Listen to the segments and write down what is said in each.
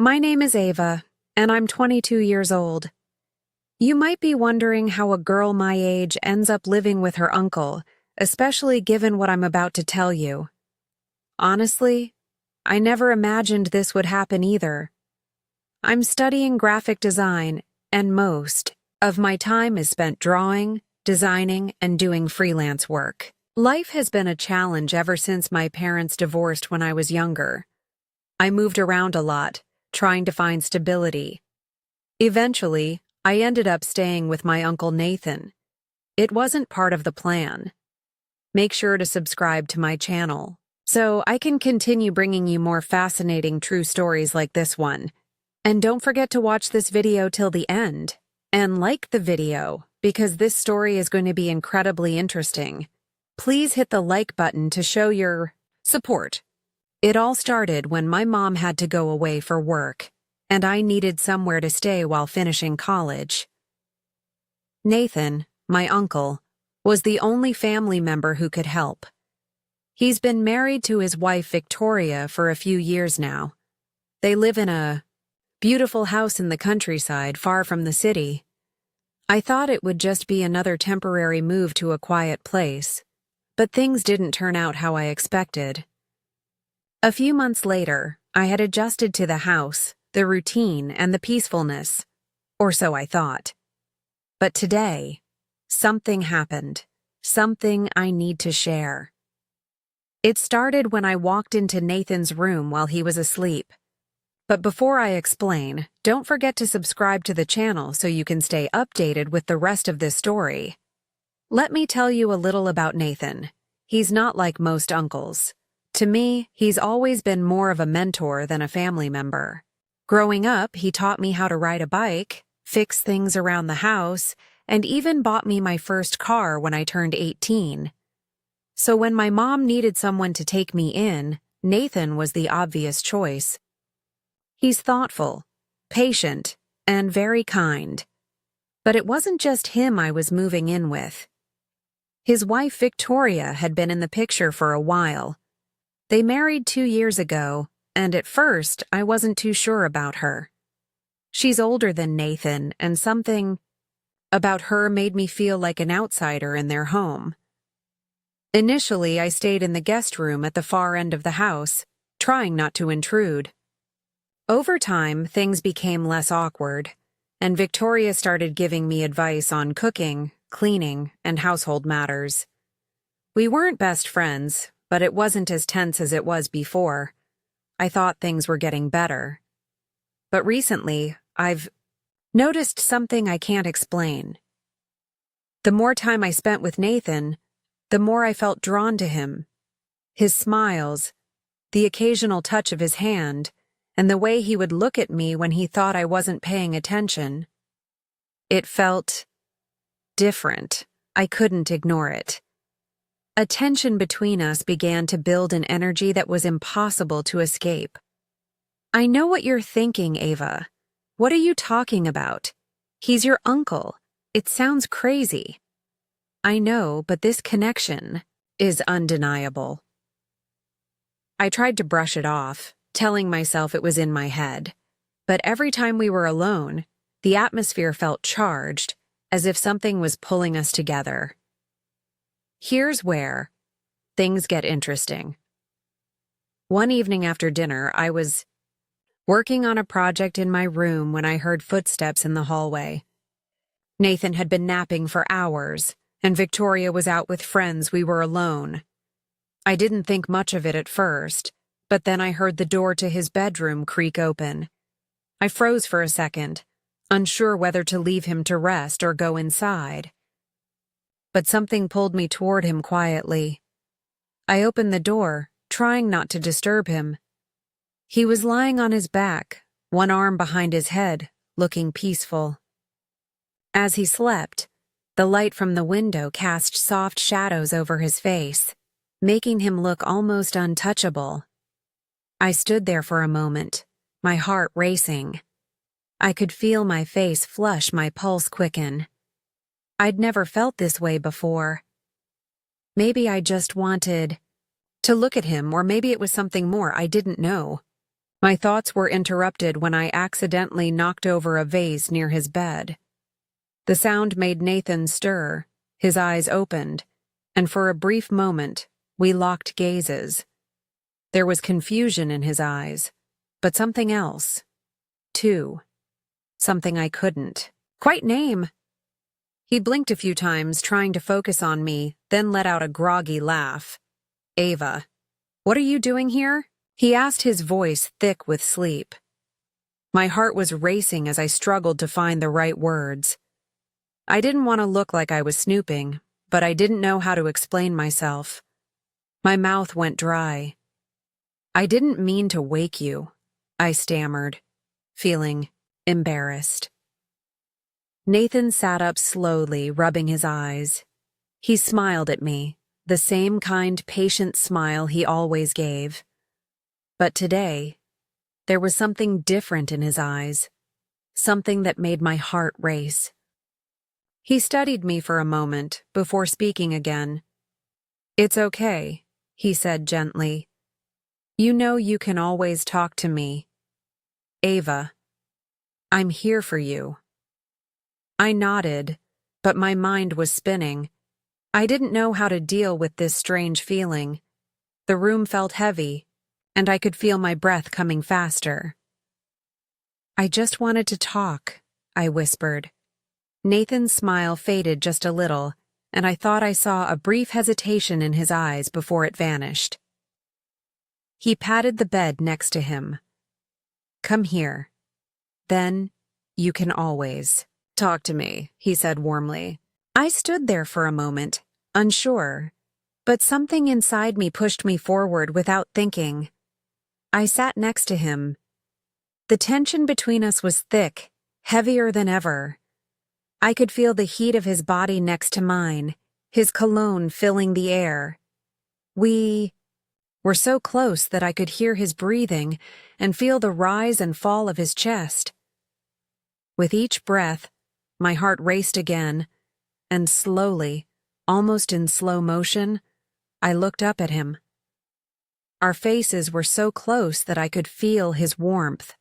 My name is Ava, and I'm 22 years old. You might be wondering how a girl my age ends up living with her uncle, especially given what I'm about to tell you. Honestly, I never imagined this would happen either. I'm studying graphic design, and most of my time is spent drawing, designing, and doing freelance work. Life has been a challenge ever since my parents divorced when I was younger. I moved around a lot, trying to find stability. Eventually, I ended up staying with my Uncle Nathan. It wasn't part of the plan. Make sure to subscribe to my channel so I can continue bringing you more fascinating true stories like this one. And don't forget to watch this video till the end. And like the video, because this story is going to be incredibly interesting. Please hit the like button to show your support. It all started when my mom had to go away for work, and I needed somewhere to stay while finishing college. Nathan, my uncle, was the only family member who could help. He's been married to his wife Victoria for a few years now. They live in a beautiful house in the countryside far from the city. I thought it would just be another temporary move to a quiet place, but things didn't turn out how I expected. A few months later, I had adjusted to the house, the routine, and the peacefulness, or so I thought. But today, something happened, something I need to share. It started when I walked into Nathan's room while he was asleep. But before I explain, don't forget to subscribe to the channel so you can stay updated with the rest of this story. Let me tell you a little about Nathan. He's not like most uncles. To me, he's always been more of a mentor than a family member. Growing up, he taught me how to ride a bike, fix things around the house, and even bought me my first car when I turned 18. So when my mom needed someone to take me in, Nathan was the obvious choice. He's thoughtful, patient, and very kind. But it wasn't just him I was moving in with. His wife Victoria had been in the picture for a while. They married 2 years ago, and at first I wasn't too sure about her. She's older than Nathan, and something about her made me feel like an outsider in their home. Initially, I stayed in the guest room at the far end of the house, trying not to intrude. Over time, things became less awkward, and Victoria started giving me advice on cooking, cleaning, and household matters. We weren't best friends, but it wasn't as tense as it was before. I thought things were getting better. But recently, I've noticed something I can't explain. The more time I spent with Nathan, the more I felt drawn to him. His smiles, the occasional touch of his hand, and the way he would look at me when he thought I wasn't paying attention. It felt different. I couldn't ignore it. A tension between us began to build an energy that was impossible to escape. I know what you're thinking, Ava. What are you talking about? He's your uncle. It sounds crazy. I know, but this connection is undeniable. I tried to brush it off, telling myself it was in my head. But every time we were alone, the atmosphere felt charged, as if something was pulling us together. Here's where things get interesting. One evening after dinner, I was working on a project in my room when I heard footsteps in the hallway. Nathan had been napping for hours, and Victoria was out with friends. We were alone. I didn't think much of it at first, but then I heard the door to his bedroom creak open. I froze for a second, unsure whether to leave him to rest or go inside. But something pulled me toward him quietly. I opened the door, trying not to disturb him. He was lying on his back, one arm behind his head, looking peaceful. As he slept, the light from the window cast soft shadows over his face, making him look almost untouchable. I stood there for a moment, my heart racing. I could feel my face flush, my pulse quicken. I'd never felt this way before. Maybe I just wanted to look at him, or maybe it was something more I didn't know. My thoughts were interrupted when I accidentally knocked over a vase near his bed. The sound made Nathan stir, his eyes opened, and for a brief moment, we locked gazes. There was confusion in his eyes, but something else, too. Something I couldn't quite name. He blinked a few times, trying to focus on me, then let out a groggy laugh. "Ava, what are you doing here?" he asked, his voice thick with sleep. My heart was racing as I struggled to find the right words. I didn't want to look like I was snooping, but I didn't know how to explain myself. My mouth went dry. "I didn't mean to wake you," I stammered, feeling embarrassed. Nathan sat up slowly, rubbing his eyes. He smiled at me, the same kind, patient smile he always gave. But today, there was something different in his eyes, something that made my heart race. He studied me for a moment before speaking again. "It's okay," he said gently. "You know you can always talk to me. Ava, I'm here for you." I nodded, but my mind was spinning. I didn't know how to deal with this strange feeling. The room felt heavy, and I could feel my breath coming faster. "I just wanted to talk," I whispered. Nathan's smile faded just a little, and I thought I saw a brief hesitation in his eyes before it vanished. He patted the bed next to him. "Come here. Then you can always talk to me," he said warmly. I stood there for a moment, unsure, but something inside me pushed me forward without thinking. I sat next to him. The tension between us was thick, heavier than ever. I could feel the heat of his body next to mine, his cologne filling the air. We were so close that I could hear his breathing and feel the rise and fall of his chest. With each breath, my heart raced again, and slowly, almost in slow motion, I looked up at him. Our faces were so close that I could feel his warmth.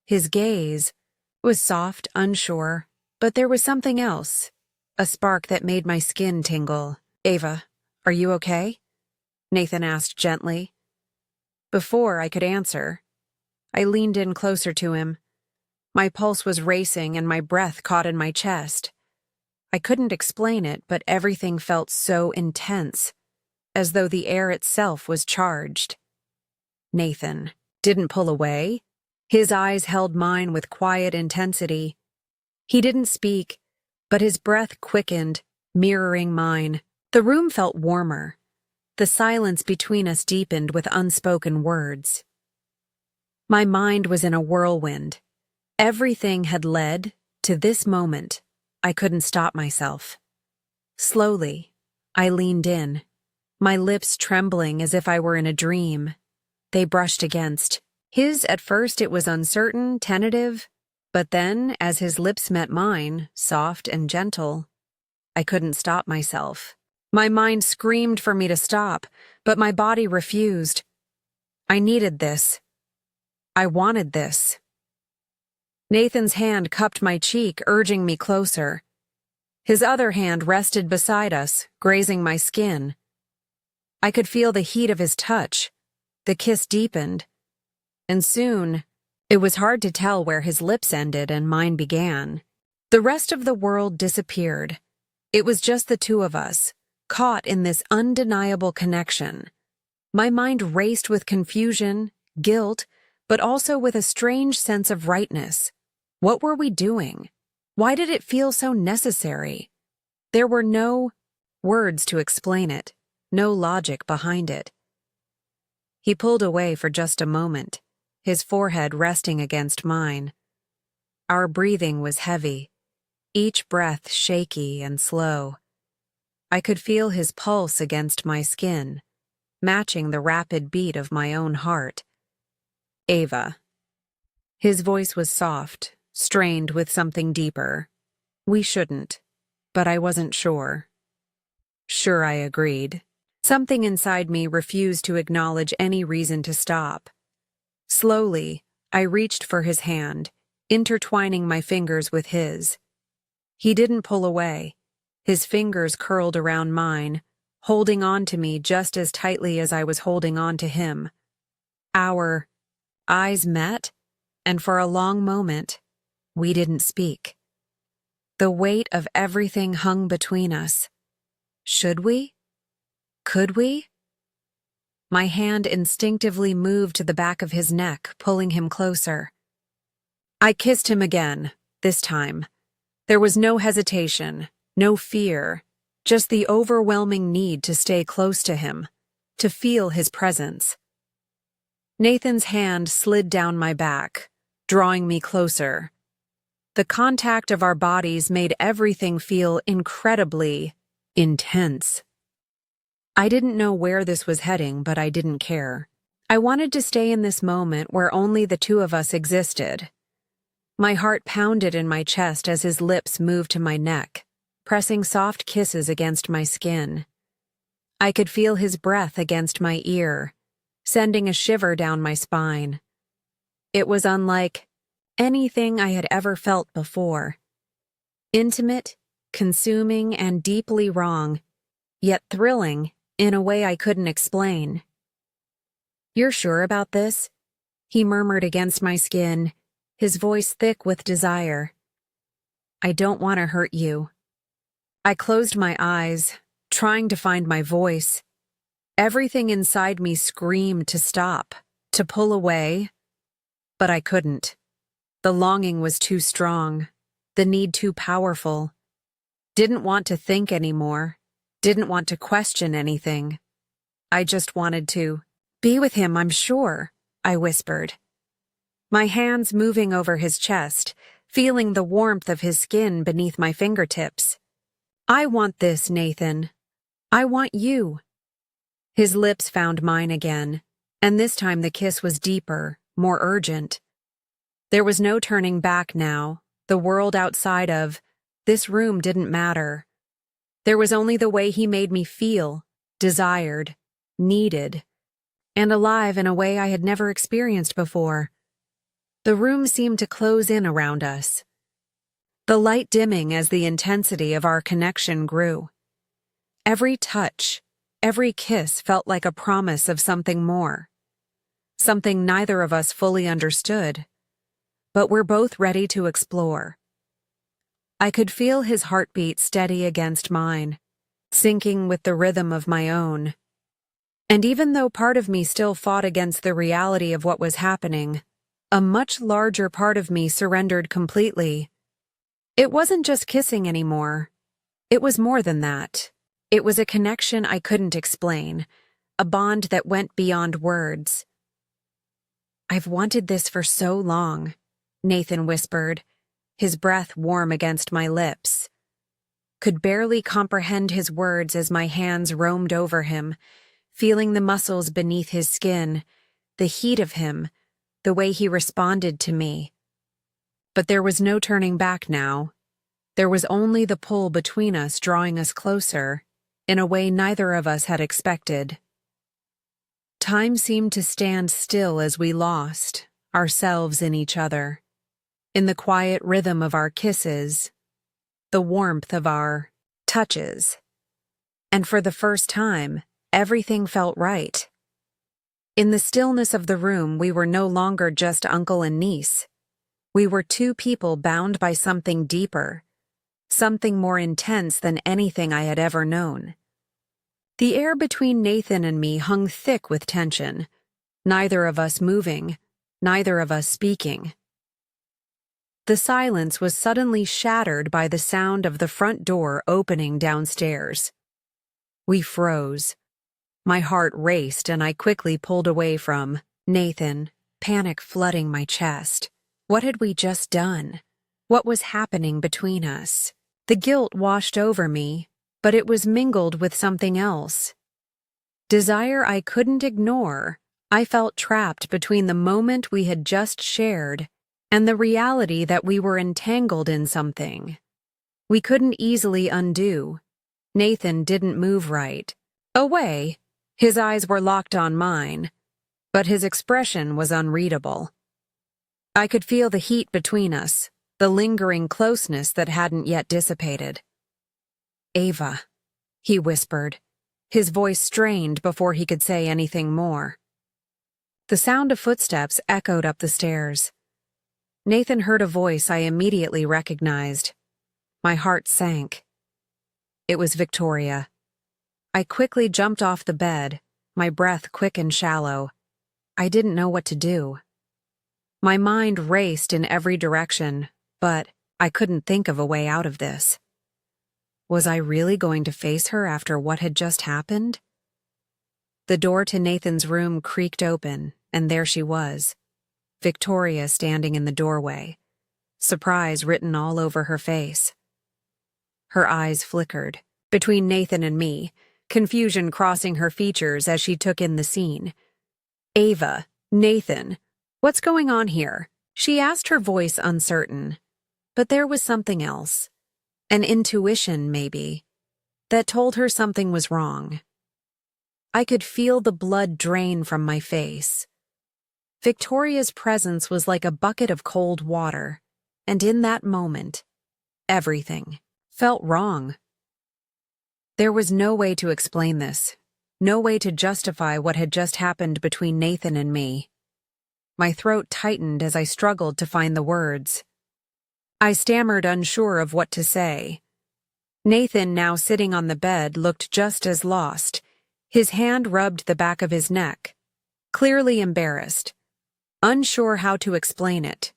His gaze was soft, unsure, but there was something else, a spark that made my skin tingle. "Ava, are you okay?" Nathan asked gently. Before I could answer, I leaned in closer to him. My pulse was racing and my breath caught in my chest. I couldn't explain it, but everything felt so intense, as though the air itself was charged. Nathan didn't pull away. His eyes held mine with quiet intensity. He didn't speak, but his breath quickened, mirroring mine. The room felt warmer. The silence between us deepened with unspoken words. My mind was in a whirlwind. Everything had led to this moment. I couldn't stop myself. Slowly, I leaned in, my lips trembling as if I were in a dream. They brushed against his. At first it was uncertain, tentative, but then, as his lips met mine, soft and gentle, I couldn't stop myself. My mind screamed for me to stop, but my body refused. I needed this. I wanted this. Nathan's hand cupped my cheek, urging me closer. His other hand rested beside us, grazing my skin. I could feel the heat of his touch. The kiss deepened, and soon, it was hard to tell where his lips ended and mine began. The rest of the world disappeared. It was just the two of us, caught in this undeniable connection. My mind raced with confusion, guilt, but also with a strange sense of rightness. What were we doing? Why did it feel so necessary? There were no words to explain it, no logic behind it. He pulled away for just a moment, his forehead resting against mine. Our breathing was heavy, each breath shaky and slow. I could feel his pulse against my skin, matching the rapid beat of my own heart. "Ava." His voice was soft, strained with something deeper. "We shouldn't, but I wasn't sure." Sure, I agreed. Something inside me refused to acknowledge any reason to stop. Slowly, I reached for his hand, intertwining my fingers with his. He didn't pull away. His fingers curled around mine, holding on to me just as tightly as I was holding on to him. Our eyes met, and for a long moment, we didn't speak. The weight of everything hung between us. Should we? Could we? My hand instinctively moved to the back of his neck, pulling him closer. I kissed him again, this time. There was no hesitation, no fear, just the overwhelming need to stay close to him, to feel his presence. Nathan's hand slid down my back, drawing me closer. The contact of our bodies made everything feel incredibly intense. I didn't know where this was heading, but I didn't care. I wanted to stay in this moment where only the two of us existed. My heart pounded in my chest as his lips moved to my neck, pressing soft kisses against my skin. I could feel his breath against my ear, sending a shiver down my spine. It was unlike anything I had ever felt before. Intimate, consuming, and deeply wrong, yet thrilling in a way I couldn't explain. "You're sure about this?" he murmured against my skin, his voice thick with desire. "I don't want to hurt you." I closed my eyes, trying to find my voice. Everything inside me screamed to stop, to pull away, but I couldn't. The longing was too strong, the need too powerful. Didn't want to think anymore, didn't want to question anything. I just wanted to be with him, I'm sure, I whispered. My hands moving over his chest, feeling the warmth of his skin beneath my fingertips. "I want this, Nathan. I want you." His lips found mine again, and this time the kiss was deeper, more urgent. There was no turning back now. The world outside of this room didn't matter. There was only the way he made me feel, desired, needed, and alive in a way I had never experienced before. The room seemed to close in around us, the light dimming as the intensity of our connection grew. Every touch, every kiss felt like a promise of something more, something neither of us fully understood, but we're both ready to explore. I could feel his heartbeat steady against mine, syncing with the rhythm of my own. And even though part of me still fought against the reality of what was happening, a much larger part of me surrendered completely. It wasn't just kissing anymore. It was more than that. It was a connection I couldn't explain, a bond that went beyond words. "I've wanted this for so long," Nathan whispered, his breath warm against my lips. Could barely comprehend his words as my hands roamed over him, feeling the muscles beneath his skin, the heat of him, the way he responded to me. But there was no turning back now. There was only the pull between us drawing us closer, in a way neither of us had expected. Time seemed to stand still as we lost ourselves in each other, in the quiet rhythm of our kisses, the warmth of our touches. And for the first time, everything felt right. In the stillness of the room, we were no longer just uncle and niece. We were two people bound by something deeper, something more intense than anything I had ever known. The air between Nathan and me hung thick with tension, neither of us moving, neither of us speaking. The silence was suddenly shattered by the sound of the front door opening downstairs. We froze. My heart raced and I quickly pulled away from Nathan, panic flooding my chest. What had we just done? What was happening between us? The guilt washed over me, but it was mingled with something else. Desire I couldn't ignore. I felt trapped between the moment we had just shared and the reality that we were entangled in something we couldn't easily undo. Nathan didn't move right. Away. His eyes were locked on mine. but his expression was unreadable. I could feel the heat between us, the lingering closeness that hadn't yet dissipated. "Ava," he whispered, his voice strained before he could say anything more. The sound of footsteps echoed up the stairs. Nathan heard a voice I immediately recognized. My heart sank. It was Victoria. I quickly jumped off the bed, my breath quick and shallow. I didn't know what to do. My mind raced in every direction, but I couldn't think of a way out of this. Was I really going to face her after what had just happened? The door to Nathan's room creaked open, and there she was, Victoria standing in the doorway, surprise written all over her face. Her eyes flickered. Between Nathan and me, confusion crossing her features as she took in the scene. "Ava, Nathan, what's going on here?" she asked, her voice uncertain. But there was something else, an intuition maybe, that told her something was wrong. I could feel the blood drain from my face. Victoria's presence was like a bucket of cold water, and in that moment, everything felt wrong. There was no way to explain this, no way to justify what had just happened between Nathan and me. My throat tightened as I struggled to find the words. I stammered, unsure of what to say. Nathan, now sitting on the bed, looked just as lost. His hand rubbed the back of his neck, clearly embarrassed, unsure how to explain it.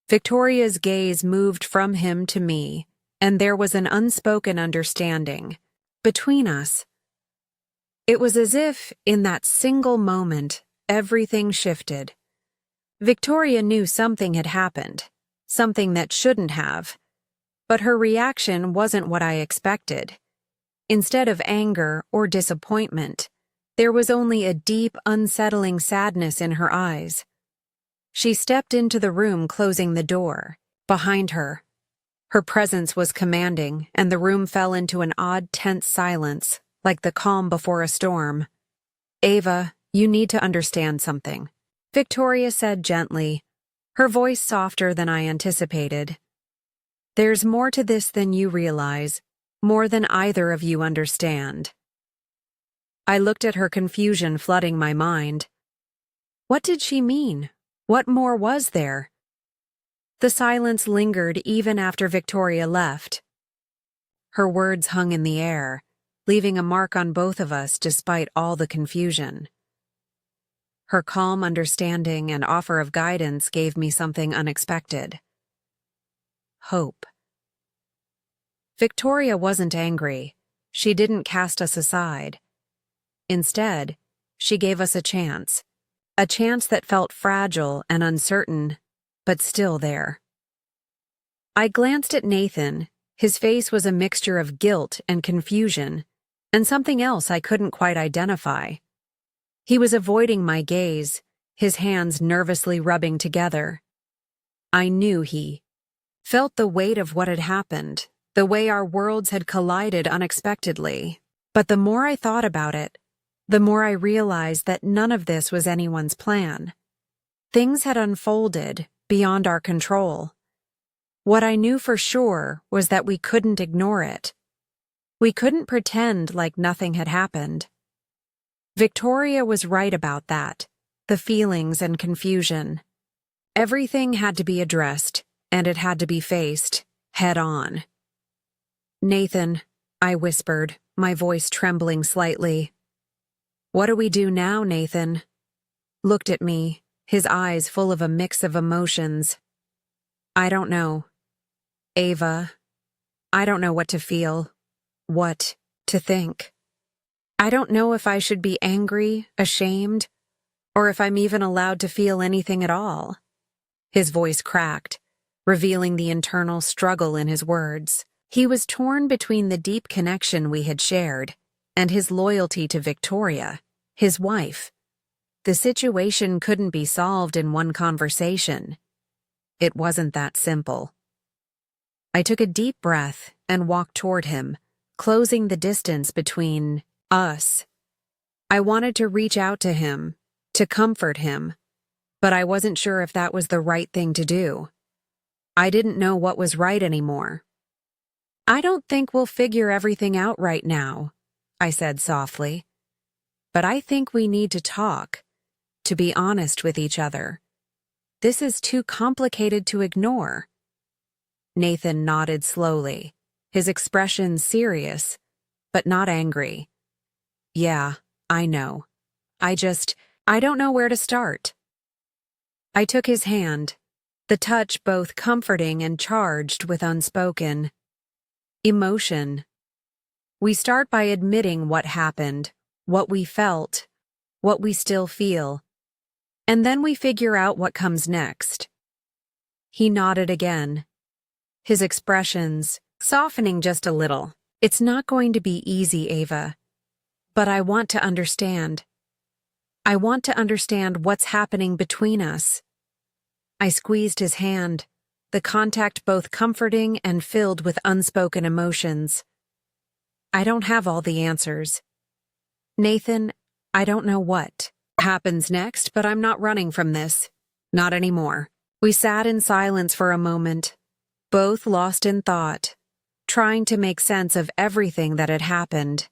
Victoria's gaze moved from him to me, and there was an unspoken understanding between us. It was as if, in that single moment, everything shifted. Victoria knew something had happened, something that shouldn't have, but her reaction wasn't what I expected. Instead of anger or disappointment, there was only a deep, unsettling sadness in her eyes. She stepped into the room, closing the door behind her. Her presence was commanding, and the room fell into an odd, tense silence, like the calm before a storm. "Ava, you need to understand something," Victoria said gently, her voice softer than I anticipated. "There's more to this than you realize, more than either of you understand." I looked at her, confusion flooding my mind. What did she mean? What more was there? The silence lingered even after Victoria left. Her words hung in the air, leaving a mark on both of us despite all the confusion. Her calm understanding and offer of guidance gave me something unexpected. Hope. Victoria wasn't angry. She didn't cast us aside. Instead, she gave us a chance that felt fragile and uncertain, but still there. I glanced at Nathan. His face was a mixture of guilt and confusion, and something else I couldn't quite identify. He was avoiding my gaze, his hands nervously rubbing together. I knew he felt the weight of what had happened, the way our worlds had collided unexpectedly. But the more I thought about it, the more I realized that none of this was anyone's plan. Things had unfolded beyond our control. What I knew for sure was that we couldn't ignore it. We couldn't pretend like nothing had happened. Victoria was right about that, the feelings and confusion. Everything had to be addressed, and it had to be faced, head on. "Nathan," I whispered, my voice trembling slightly. "What do we do now, Nathan?" Looked at me, his eyes full of a mix of emotions. "I don't know. Ava, I don't know what to feel, what to think. I don't know if I should be angry, ashamed, or if I'm even allowed to feel anything at all." His voice cracked, revealing the internal struggle in his words. He was torn between the deep connection we had shared and his loyalty to Victoria, his wife. The situation couldn't be solved in one conversation. It wasn't that simple. I took a deep breath and walked toward him, closing the distance between us. I wanted to reach out to him, to comfort him, but I wasn't sure if that was the right thing to do. I didn't know what was right anymore. "I don't think we'll figure everything out right now," I said softly. "But I think we need to talk, to be honest with each other. This is too complicated to ignore." Nathan nodded slowly, his expression serious, but not angry. "Yeah, I know. I don't know where to start." I took his hand, the touch both comforting and charged with unspoken emotion. "We start by admitting what happened, what we felt, what we still feel, and then we figure out what comes next." He nodded again, his expressions softening just a little. "It's not going to be easy, Ava, but I want to understand. I want to understand what's happening between us." I squeezed his hand, the contact both comforting and filled with unspoken emotions. "I don't have all the answers. Nathan, I don't know what happens next, but I'm not running from this. Not anymore." We sat in silence for a moment, both lost in thought, trying to make sense of everything that had happened.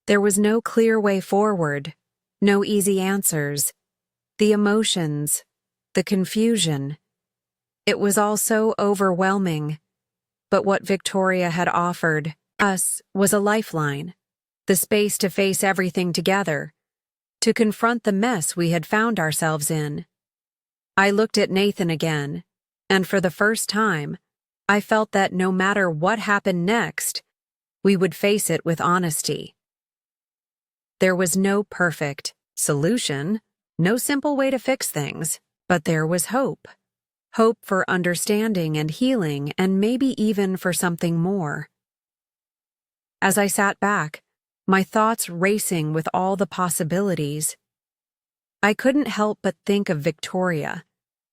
There was no clear way forward, no easy answers. The emotions, the confusion. It was all so overwhelming. But what Victoria had offered us was a lifeline, the space to face everything together, to confront the mess we had found ourselves in. I looked at Nathan again, and for the first time, I felt that no matter what happened next, we would face it with honesty. There was no perfect solution, no simple way to fix things, but there was hope. Hope for understanding and healing, and maybe even for something more. As I sat back, my thoughts racing with all the possibilities, I couldn't help but think of Victoria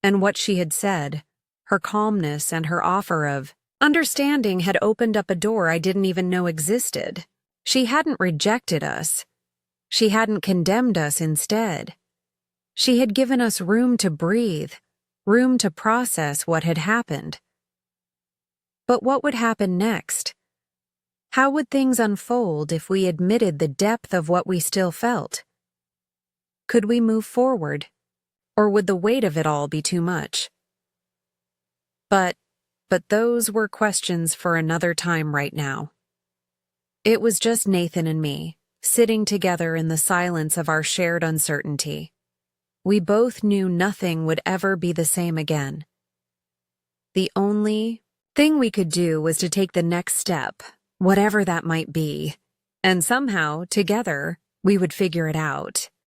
and what she had said. Her calmness and her offer of understanding had opened up a door I didn't even know existed. She hadn't rejected us. She hadn't condemned us instead. She had given us room to breathe, room to process what had happened. But what would happen next? How would things unfold if we admitted the depth of what we still felt? Could we move forward, or would the weight of it all be too much? But those were questions for another time right now. It was just Nathan and me, sitting together in the silence of our shared uncertainty. We both knew nothing would ever be the same again. The only thing we could do was to take the next step, whatever that might be, and somehow, together, we would figure it out.